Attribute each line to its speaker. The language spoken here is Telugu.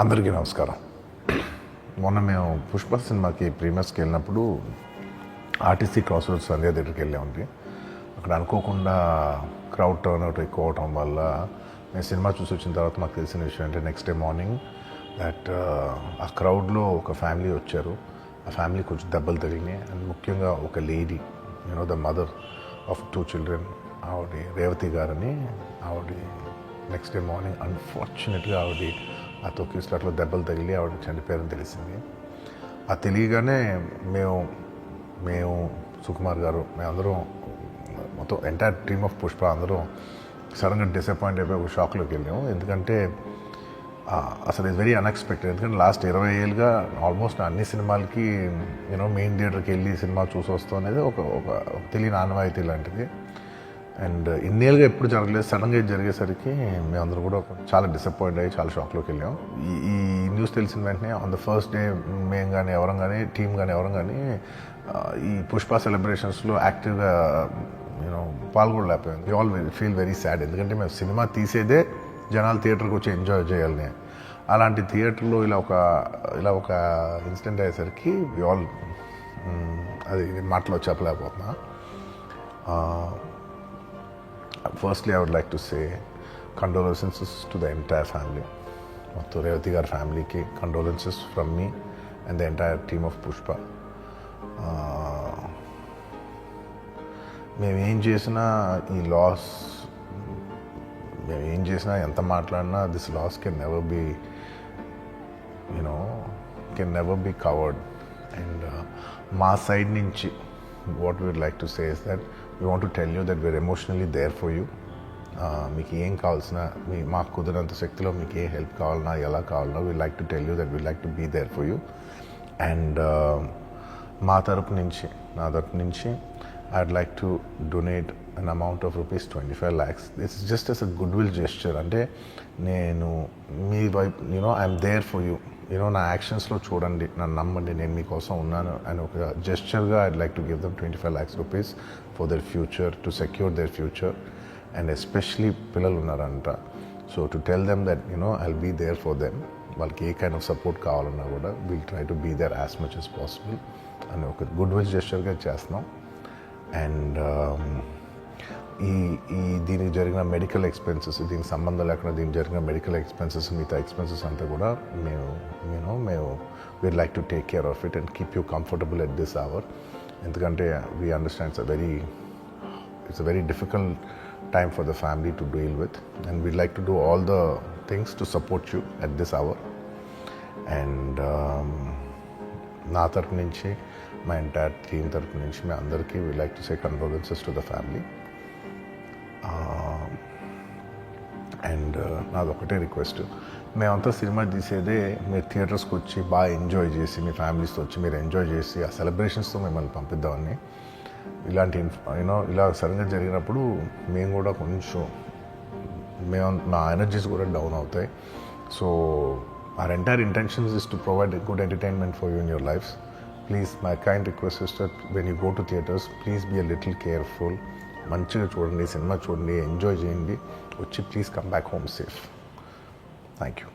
Speaker 1: అందరికీ నమస్కారం. మొన్న మేము పుష్ప సినిమాకి ప్రీమియర్స్కి వెళ్ళినప్పుడు ఆర్టీసీ క్రాస్ రోడ్స్ సంధ్యా థియేటర్కి వెళ్ళామండి. అక్కడ అనుకోకుండా క్రౌడ్ టర్న్ అవుట్ ఎక్కువ అవటం వల్ల మేము సినిమా చూసి వచ్చిన తర్వాత మాకు తెలిసిన విషయం అంటే నెక్స్ట్ డే మార్నింగ్ దట్ ఆ క్రౌడ్లో ఒక ఫ్యామిలీ వచ్చారు. ఆ ఫ్యామిలీ కొంచెం దెబ్బలు తగిలినాయి. అండ్ ముఖ్యంగా ఒక lady, the mother of 2 children, ఆవిడ రేవతి గారని, ఆవిడ నెక్స్ట్ డే మార్నింగ్ అన్ఫార్చునేట్గా ఆవిడ ఆ తొక్కిస్లాట్లో దెబ్బలు తగిలి ఆవిడ చనిపోయారని తెలిసింది. ఆ తెలియగానే మేము సుకుమార్ గారు, మేమందరం మొత్తం ఎంటైర్ టీమ్ ఆఫ్ పుష్ప అందరం సడన్గా డిసప్పాయింట్ అయిపోయి ఒక షాక్లోకి వెళ్ళాము. ఎందుకంటే అసలు ఇట్స్ వెరీ అన్ఎక్స్పెక్టెడ్. ఎందుకంటే లాస్ట్ 20 ఏళ్ళుగా ఆల్మోస్ట్ అన్ని సినిమాలకి మెయిన్ థియేటర్కి వెళ్ళి సినిమా చూసి వస్తాం అనేది ఒక తెలియని ఆనవాయితీ లాంటిది. అండ్ ఇన్నేళ్ళుగా ఎప్పుడు జరగలేదు. సడన్గా ఇది జరిగేసరికి మేమందరం కూడా చాలా డిసప్పాయింట్ అయ్యి చాలా షాక్లోకి వెళ్ళాం. ఈ న్యూస్ తెలిసిన వెంటనే ఆన్ ద ఫస్ట్ డే మేము కానీ ఎవరం కానీ టీం కానీ ఎవరం కానీ ఈ పుష్ప సెలబ్రేషన్స్లో యాక్టివ్గా పాల్గొనలేకపోయాం. We all feel very sad. ఎందుకంటే మేము సినిమా తీసేదే జనాలు థియేటర్కి వచ్చి ఎంజాయ్ చేయాలని. అలాంటి థియేటర్లో ఇలా ఒక ఇన్సిడెంట్ అయ్యేసరికి వి ఆల్ అది మాటలో చెప్పలేకపోతున్నా. Firstly, I would like to say condolences to the entire family. మొత్తం రేవతి గారి ఫ్యామిలీకి condolences from me and the entire team of Pushpa. మేమేం చేసినా ఈ లాస్, మేమేం చేసినా ఎంత మాట్లాడినా this loss can never be covered. And మా సైడ్ నుంచి what we would like to say is that we want to tell you that we're emotionally there for you. మీకు ఏం కావాల్సిన, మాకు కుదిరినంత శక్తిలో మీకు ఏ హెల్ప్ కావాలన్నా ఎలా కావాలన్నా we like to tell you that we like to be there for you. And నా తరపు నుంచి I'd like to donate an amount of rupees 25 lakhs. This is just as a goodwill gesture. అంటే నేను మీ వైపు ఐఎమ్ దేర్ ఫర్ యూ, నా యాక్షన్స్లో చూడండి, నన్ను నమ్మండి, నేను మీకోసం ఉన్నాను అని ఒక జెస్చర్గా I'd like to give them 25 lakhs rupees for their future, to secure their future. And especially పిల్లలు ఉన్నారంట. So to tell them that I'll be there for them. వాళ్ళకి ఏ కైండ్ ఆఫ్ సపోర్ట్ కావాలన్నా కూడా will try to be there as much as possible అని ఒక గుడ్ విల్ జెస్చర్గా చేస్తున్నాం. అండ్ దీనికి జరిగిన మెడికల్ ఎక్స్పెన్సెస్, దీనికి సంబంధం లేకుండా దీనికి జరిగిన మెడికల్ ఎక్స్పెన్సెస్, మిగతా ఎక్స్పెన్సెస్ అంతా కూడా మేము we'd like to take care of it and keep you comfortable at this hour. ఎందుకంటే we understand it's a very difficult time for the family to deal with, and we'd like to do all the things to support you at this hour. And నా తరపు నుంచి, మా ఎంటైర్ టీమ్ తరపు నుంచి మీ అందరికీ we'd like to say condolences to the family. And నాది ఒకటే రిక్వెస్ట్, మేమంతా సినిమా తీసేదే మీరు థియేటర్స్కి వచ్చి బాగా ఎంజాయ్ చేసి, మీ ఫ్యామిలీస్తో వచ్చి మీరు ఎంజాయ్ చేసి ఆ సెలబ్రేషన్స్తో మిమ్మల్ని పంపిద్దామని. ఇలాంటి ఇలా సడన్గా జరిగినప్పుడు మేము కూడా కొంచెం మా ఎనర్జీస్ కూడా డౌన్ అవుతాయి. So our entire intentions is to provide a good entertainment for you in your lives. Please, my kind request is that when you go to theatres, please be a little careful. మంచిగా చూడండి, సినిమా చూడండి, ఎంజాయ్ చేయండి, వచ్చి please come back home safe. Thank you.